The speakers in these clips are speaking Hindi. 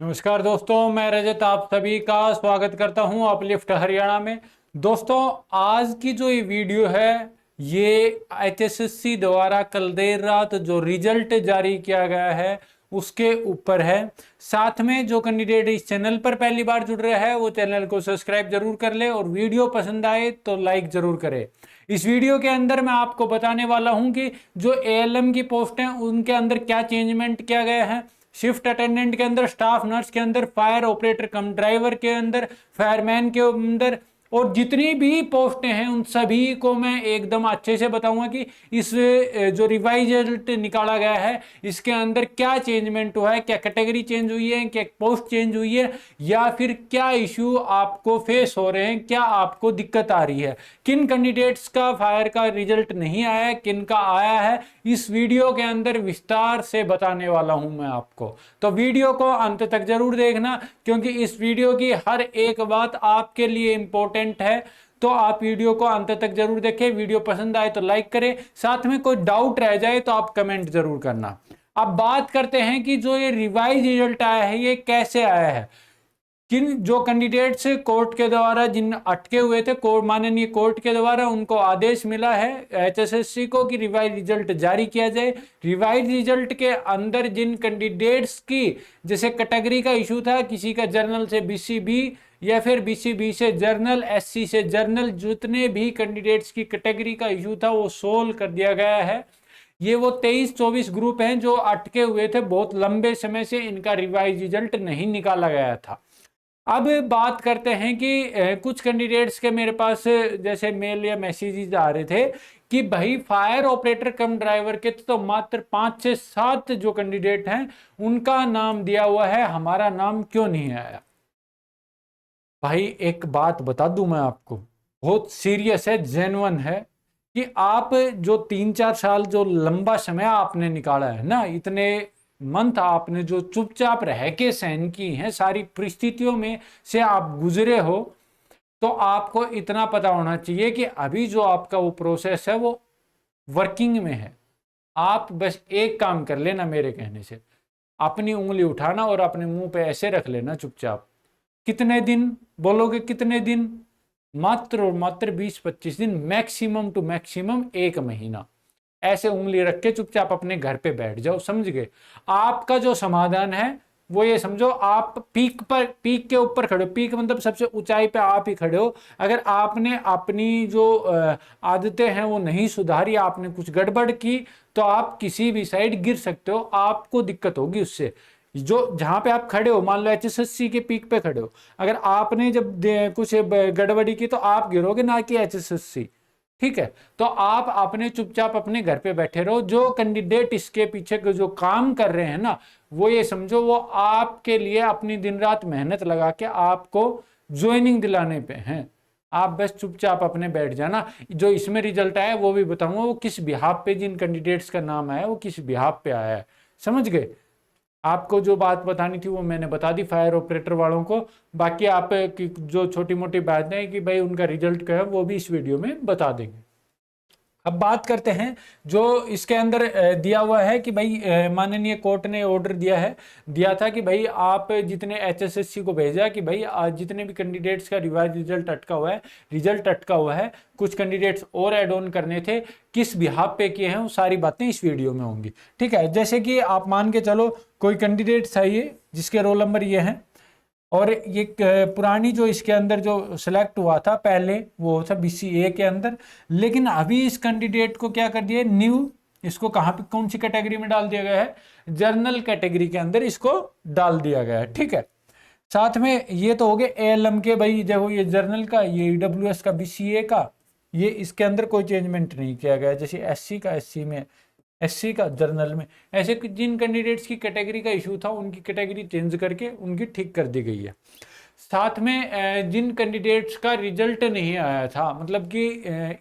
नमस्कार दोस्तों, मैं रजत आप सभी का स्वागत करता हूं अपलिफ्ट हरियाणा में। दोस्तों, आज की जो ये वीडियो है ये एचएसएससी द्वारा कल देर रात जो रिजल्ट जारी किया गया है उसके ऊपर है। साथ में जो कैंडिडेट इस चैनल पर पहली बार जुड़ रहा है वो चैनल को सब्सक्राइब जरूर कर ले और वीडियो पसंद आए तो लाइक जरूर करे। इस वीडियो के अंदर मैं आपको बताने वाला हूं कि जो एएलएम की पोस्ट हैं उनके अंदर क्या चेंजमेंट किया गया है, शिफ्ट अटेंडेंट के अंदर, स्टाफ नर्स के अंदर, फायर ऑपरेटर कम ड्राइवर के अंदर, फायरमैन के अंदर, और जितनी भी पोस्टें हैं उन सभी को मैं एकदम अच्छे से बताऊंगा कि इस जो रिवाइज रिजल्ट निकाला गया है इसके अंदर क्या चेंजमेंट हुआ है, क्या कैटेगरी चेंज हुई है, क्या पोस्ट चेंज हुई है, या फिर क्या इश्यू आपको फेस हो रहे हैं, क्या आपको दिक्कत आ रही है, किन कैंडिडेट्स का फायर का रिजल्ट नहीं आया है, किन का आया है, इस वीडियो के अंदर विस्तार से बताने वाला हूं मैं आपको। तो वीडियो को अंत तक जरूर देखना क्योंकि इस वीडियो की हर एक बात आपके लिए इंपॉर्टेंट है। तो आप वीडियो को अंत तक जरूर देखें। वीडियो पसंद आए तो लाइक करें, साथ में कोई डाउट रह जाए तो आप कमेंट जरूर करना। अब बात करते हैं कि जो ये रिवाइज रिजल्ट आया है ये कैसे आया है। किन जो कैंडिडेट्स कोर्ट के द्वारा जिन अटके हुए थे, कोर्ट माननीय कोर्ट के द्वारा उनको आदेश मिला है एचएसएससी को कि रिवाइज रिजल्ट जारी किया जाए। रिवाइज रिजल्ट के अंदर जिन कैंडिडेट्स की जैसे कैटेगरी का इशू था, किसी का जर्नल से बीसीबी या फिर बीसीबी से जर्नल, एससी से जर्नल, जितने भी कैंडिडेट्स की कैटेगरी का इशू था वो सोल्व कर दिया गया है। ये वो 23-24 ग्रुप हैं जो अटके हुए थे, बहुत लंबे समय से इनका रिवाइज रिजल्ट नहीं निकाला गया था। अब बात करते हैं कि कुछ कैंडिडेट्स के मेरे पास जैसे मेल या मैसेजेस आ रहे थे कि भाई फायर ऑपरेटर कम ड्राइवर के तो मात्र 5 से 7 जो कैंडिडेट हैं उनका नाम दिया हुआ है, हमारा नाम क्यों नहीं आया। भाई एक बात बता दूं मैं आपको, बहुत सीरियस है, जेन्युइन है कि आप जो 3-4 साल जो लंबा समय आपने निकाला है ना, इतने मंथ आपने जो चुपचाप रह के सहन की हैं, सारी परिस्थितियों में से आप गुजरे हो, तो आपको इतना पता होना चाहिए कि अभी जो आपका वो प्रोसेस है वो वर्किंग में है। आप बस एक काम कर लेना मेरे कहने से, अपनी उंगली उठाना और अपने मुंह पे ऐसे रख लेना चुपचाप। कितने दिन बोलोगे, कितने दिन? मात्र और मात्र 20-25 दिन, मैक्सिमम टू मैक्सिमम 1 महीना। ऐसे उंगली रख के चुपचाप अपने घर पे बैठ जाओ, समझ गए? आपका जो समाधान है वो ये समझो, आप पीक के ऊपर खड़े हो। पीक मतलब सबसे ऊंचाई पे आप ही खड़े हो। अगर आपने अपनी जो आदतें हैं वो नहीं सुधारी, आपने कुछ गड़बड़ की, तो आप किसी भी साइड गिर सकते हो, आपको दिक्कत होगी उससे। जो जहां पे आप खड़े हो, मान लो एचएसएससी के पीक पे खड़े हो, अगर आपने जब कुछ गड़बड़ी की तो आप गिरोगे, ना कि एचएसएससी। ठीक है? तो आप अपने चुपचाप अपने घर पे बैठे रहो। जो कैंडिडेट इसके पीछे जो काम कर रहे हैं ना, वो ये समझो वो आपके लिए अपनी दिन रात मेहनत लगा के आपको ज्वाइनिंग दिलाने पे हैं। आप बस चुपचाप अपने बैठ जाना। जो इसमें रिजल्ट आया वो भी बताऊंगा वो किस बिहाफ पे, जिन कैंडिडेट्स का नाम आया वो किस बिहाफ पे आया है, समझ गए? आपको जो बात बतानी थी वो मैंने बता दी फायर ऑपरेटर वालों को। बाकी आप की जो छोटी मोटी बातें हैं कि भाई उनका रिजल्ट क्या है वो भी इस वीडियो में बता देंगे। अब बात करते हैं जो इसके अंदर दिया हुआ है कि भाई माननीय कोर्ट ने ऑर्डर दिया था कि भाई आप जितने एचएसएससी को भेजा कि भाई जितने भी कैंडिडेट्स का रिवाइज रिजल्ट अटका हुआ है, कुछ कैंडिडेट्स और ऐड ऑन करने थे, किस बिहाफ पे किए हैं, वो सारी बातें इस वीडियो में होंगी। ठीक है? जैसे कि आप मान के चलो कोई कैंडिडेट चाहिए जिसके रोल नंबर ये है, और ये पुरानी जो इसके अंदर जो सिलेक्ट हुआ था पहले वो था बीसीए के अंदर, लेकिन अभी इस कैंडिडेट को क्या कर दिया, न्यू, इसको कहाँ पे कौन सी कैटेगरी में डाल दिया गया है? जर्नल कैटेगरी के अंदर इसको डाल दिया गया है। ठीक है? साथ में ये तो हो गए एएलएम के, भाई देखो ये जर्नल का, ये ईडब्ल्यूएस का, बीसीए का, ये इसके अंदर कोई चेंजमेंट नहीं किया गया। जैसे एससी का एससी में, एससी का जर्नल में, ऐसे जिन कैंडिडेट्स की कैटेगरी का इशू था उनकी कैटेगरी चेंज करके उनकी ठीक कर दी गई है। साथ में जिन कैंडिडेट्स का रिजल्ट नहीं आया था, मतलब कि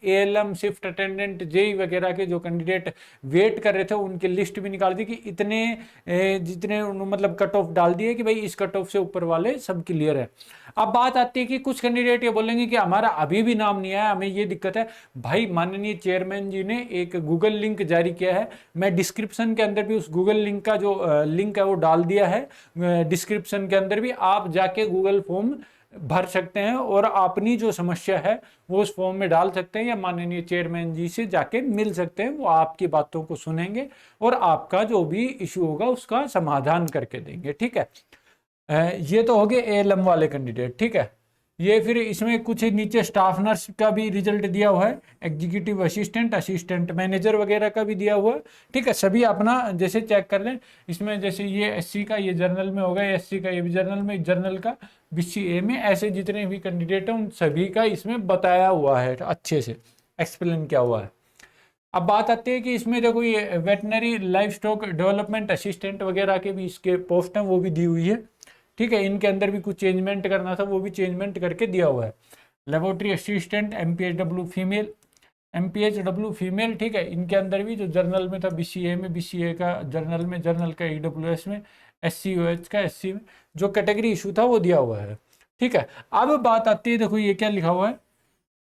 एएलएम, शिफ्ट अटेंडेंट, जेई वगैरह के जो कैंडिडेट वेट कर रहे थे उनकी लिस्ट भी निकाल दी कि इतने जितने मतलब कट ऑफ डाल दिए कि भाई इस कट ऑफ से ऊपर वाले सब क्लियर है। अब बात आती है कि कुछ कैंडिडेट ये बोलेंगे कि हमारा अभी भी नाम नहीं आया, हमें ये दिक्कत है। भाई माननीय चेयरमैन जी ने एक गूगल लिंक जारी किया है, मैं डिस्क्रिप्शन के अंदर भी उस गूगल लिंक का जो लिंक है वो डाल दिया है। डिस्क्रिप्शन के अंदर भी आप जाके गूगल फॉर्म भर सकते हैं और अपनी जो समस्या है वो उस फॉर्म में डाल सकते हैं, या माननीय चेयरमैन जी से जाके मिल सकते हैं। वो आपकी बातों को सुनेंगे और आपका जो भी इशू होगा उसका समाधान करके देंगे। ठीक है, ये तो हो गए एएलएम वाले कैंडिडेट। ठीक है, ये फिर इसमें कुछ नीचे स्टाफ नर्स का भी रिजल्ट दिया हुआ है, एग्जीक्यूटिव असिस्टेंट, असिस्टेंट मैनेजर वगैरह का भी दिया हुआ है। ठीक है, सभी अपना जैसे चेक कर लें। इसमें जैसे ये एससी का ये जर्नल में होगा, एससी का ये भी जर्नल में, जर्नल का बीसीए में, ऐसे जितने भी कैंडिडेट हैं उन सभी का इसमें बताया हुआ है, अच्छे से एक्सप्लेन किया हुआ है। अब बात आती है कि इसमें देखो ये veterinary life stock development assistant वगैरह के भी इसके पोस्ट हैं, वो भी दी हुई है। ठीक है, इनके अंदर भी कुछ चेंजमेंट करना था, वो भी चेंजमेंट करके दिया हुआ है। Laboratory assistant MPHW female, MPHW female. ठीक है, इनके अंदर भी जो जर्नल में था बीसीए में, बीसीए का जर्नल में, जर्नल का ईडब्ल्यूएस में, एससीओएच का एससी में जो कैटेगरी इशू था वो दिया हुआ है। ठीक है, अब बात आती है, देखो ये क्या लिखा हुआ है,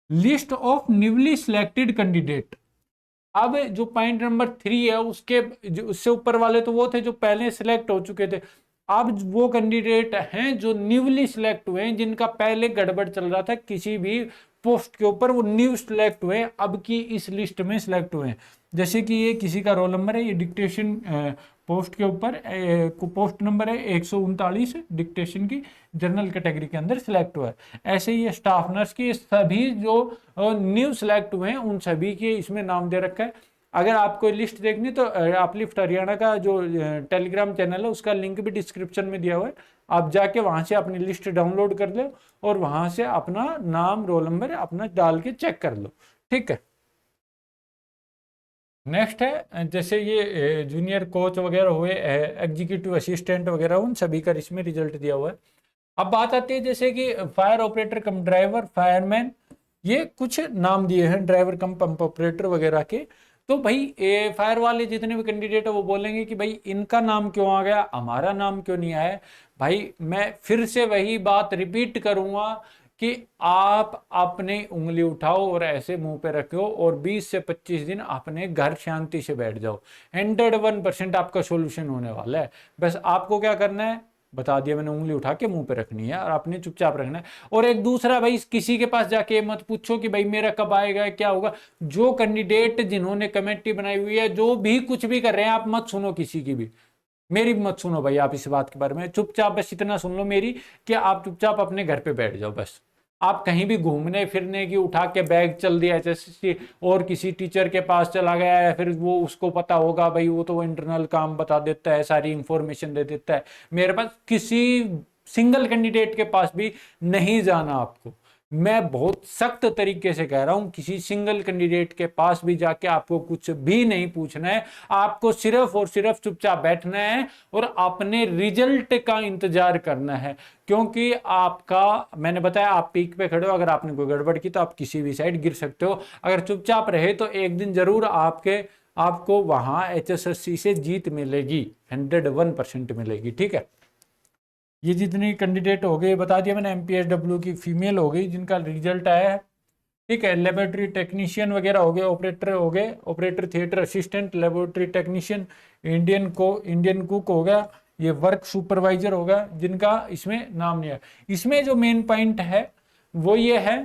list of newly selected candidate. अब जो पॉइंट नंबर 3 है उसके उससे ऊपर वाले तो वो थे जो पहले सिलेक्ट हो चुके थे। अब वो कैंडिडेट हैं जो न्यूली सिलेक्ट हुए हैं, जिनका पहले गड़बड़ चल रहा था किसी भी पोस्ट के ऊपर, वो न्यू सिलेक्ट हुए, अब की इस लिस्ट में सिलेक्ट हुए हैं। जैसे कि ये किसी का रोल नंबर है, ये डिक्टेशन पोस्ट के ऊपर पोस्ट नंबर है 139 डिक्टेशन की, जनरल कैटेगरी के अंदर सिलेक्ट हुआ है। ऐसे ही ये स्टाफ नर्स की सभी जो न्यू सिलेक्ट हुए हैं उन सभी के इसमें नाम दे रखा है। अगर आपको लिस्ट देखनी तो अपलिफ्ट हरियाणा का जो टेलीग्राम चैनल है उसका लिंक भी डिस्क्रिप्शन में दिया हुआ है, आप जाके वहां से अपनी लिस्ट डाउनलोड कर लो और वहां से अपना नाम, रोल नंबर अपना डाल के चेक कर लो। ठीक है, नेक्स्ट है जैसे ये जूनियर कोच वगैरह हुए, एग्जीक्यूटिव असिस्टेंट वगैरह, उन सभी का इसमें रिजल्ट दिया हुआ है। अब बात आती है जैसे कि फायर ऑपरेटर कम ड्राइवर, फायरमैन, ये कुछ नाम दिए हैं, ड्राइवर कम पंप ऑपरेटर वगैरह के। तो भाई फायर वाले जितने भी कैंडिडेट है वो बोलेंगे कि भाई इनका नाम क्यों आ गया, हमारा नाम क्यों नहीं आया। भाई मैं फिर से वही बात रिपीट करूंगा कि आप अपनी उंगली उठाओ और ऐसे मुंह पे रखो और 20 से 25 दिन अपने घर शांति से बैठ जाओ। 101% आपका सोल्यूशन होने वाला है। बस आपको क्या करना है, बता दिया मैंने, उंगली उठा के मुंह पे रखनी है और आपने चुपचाप रखना है। और एक दूसरा, भाई किसी के पास जाके मत पूछो कि भाई मेरा कब आएगा, क्या होगा। जो कैंडिडेट जिन्होंने कमेटी बनाई हुई है, जो भी कुछ भी कर रहे हैं, आप मत सुनो किसी की भी, मेरी भी मत सुनो भाई। आप इस बात के बारे में चुपचाप बस इतना सुन लो मेरी, कि आप चुपचाप अपने घर पे बैठ जाओ। बस आप कहीं भी घूमने फिरने की, उठा के बैग चल दिया जैसे और किसी टीचर के पास चला गया है, फिर वो उसको पता होगा भाई, वो तो इंटरनल काम बता देता है, सारी इंफॉर्मेशन दे देता है। मेरे पास किसी सिंगल कैंडिडेट के पास भी नहीं जाना आपको, मैं बहुत सख्त तरीके से कह रहा हूं, किसी सिंगल कैंडिडेट के पास भी जाके आपको कुछ भी नहीं पूछना है। आपको सिर्फ और सिर्फ चुपचाप बैठना है और अपने रिजल्ट का इंतजार करना है। क्योंकि आपका, मैंने बताया, आप पीक पे खड़े हो, अगर आपने कोई गड़बड़ की तो आप किसी भी साइड गिर सकते हो। अगर चुपचाप रहे तो एक दिन जरूर आपको वहां HSSC से जीत मिलेगी, 101% मिलेगी। ठीक है, ये जितने कैंडिडेट हो गए बता दिया मैंने। एमपीएचडब्ल्यू की फीमेल हो गई जिनका रिजल्ट आया है। ठीक है, लेबोरेटरी टेक्नीशियन वगैरह हो गए, ऑपरेटर हो गए, operator theatre assistant, laboratory technician, Indian cook हो गया, ये वर्क सुपरवाइजर होगा, जिनका इसमें नाम नहीं है। इसमें जो मेन पॉइंट है वो ये है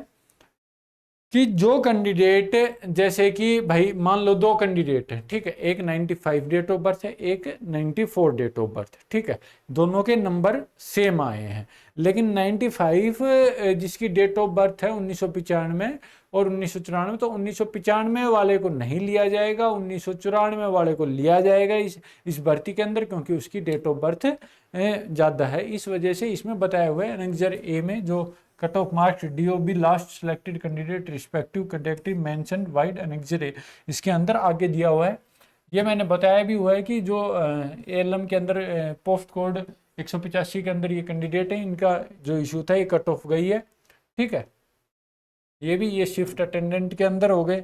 कि जो कैंडिडेट, जैसे कि भाई मान लो 2 कैंडिडेट हैं, ठीक है, एक 95 डेट ऑफ बर्थ है, एक 94 डेट ऑफ बर्थ है। ठीक है, दोनों के नंबर सेम आए हैं, लेकिन 95 जिसकी डेट ऑफ बर्थ है 1995 और 1994, तो 1995 वाले को नहीं लिया जाएगा, 1994 वाले को लिया जाएगा इस भर्ती के अंदर, क्योंकि उसकी डेट ऑफ बर्थ ज़्यादा है। इस वजह से इसमें बताया हुआ है एनेक्सर ए में जो cut off marks DOB last selected candidate respective category mention vide annexure A, इसके अंदर आगे दिया हुआ है। ये मैंने बताया भी हुआ है कि जो ALM के अंदर पोस्ट कोड 185 के अंदर ये कैंडिडेट है, इनका जो इशू था ये कट ऑफ गई है। ठीक है, ये भी ये शिफ्ट अटेंडेंट के अंदर हो गए।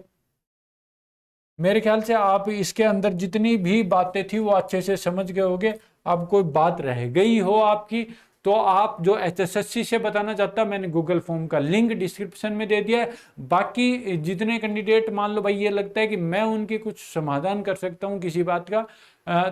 मेरे ख्याल से आप इसके अंदर जितनी भी बातें थी वो अच्छे से समझ गए होंगे। अब कोई बात रह गई हो आपकी तो आप जो HSSC से बताना चाहता, मैंने गूगल फॉर्म का लिंक डिस्क्रिप्शन में दे दिया है। बाकी जितने कैंडिडेट मान लो भाई ये लगता है कि मैं उनकी कुछ समाधान कर सकता हूं किसी बात का,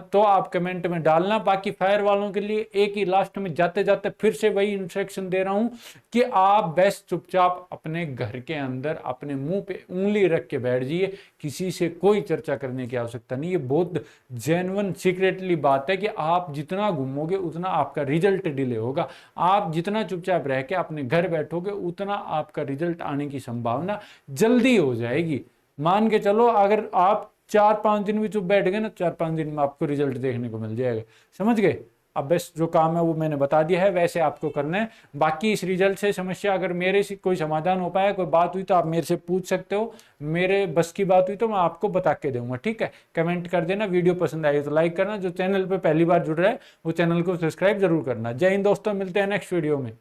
तो आप कमेंट में डालना। बाकी फायर वालों के लिए एक ही लास्ट में जाते जाते फिर से वही इंस्ट्रक्शन दे रहा हूं कि आप बेस्ट चुपचाप अपने घर के अंदर अपने मुंह पे उंगली रख के बैठ जाइए, किसी से कोई चर्चा करने की आवश्यकता नहीं। ये बहुत जेन्युइन सीक्रेटली बात है कि आप जितना घूमोगे उतना आपका रिजल्ट डिले होगा। आप जितना चुपचाप रह के अपने घर बैठोगे उतना आपका रिजल्ट आने की संभावना जल्दी हो जाएगी। मान के चलो अगर आप 4-5 दिन भी चुप बैठ गए ना, 4-5 दिन में आपको रिजल्ट देखने को मिल जाएगा। समझ गए? अब बस जो काम है वो मैंने बता दिया है, वैसे आपको करना है। बाकी इस रिजल्ट से समस्या अगर मेरे से कोई समाधान हो पाया, कोई बात हुई तो आप मेरे से पूछ सकते हो। मेरे बस की बात हुई तो मैं आपको बता के दूंगा। ठीक है, कमेंट कर देना। वीडियो पसंद आई तो लाइक करना। जो चैनल पे पहली बार जुड़ रहा है वो चैनल को सब्सक्राइब जरूर करना। जय हिंद दोस्तों, मिलते हैं नेक्स्ट वीडियो में।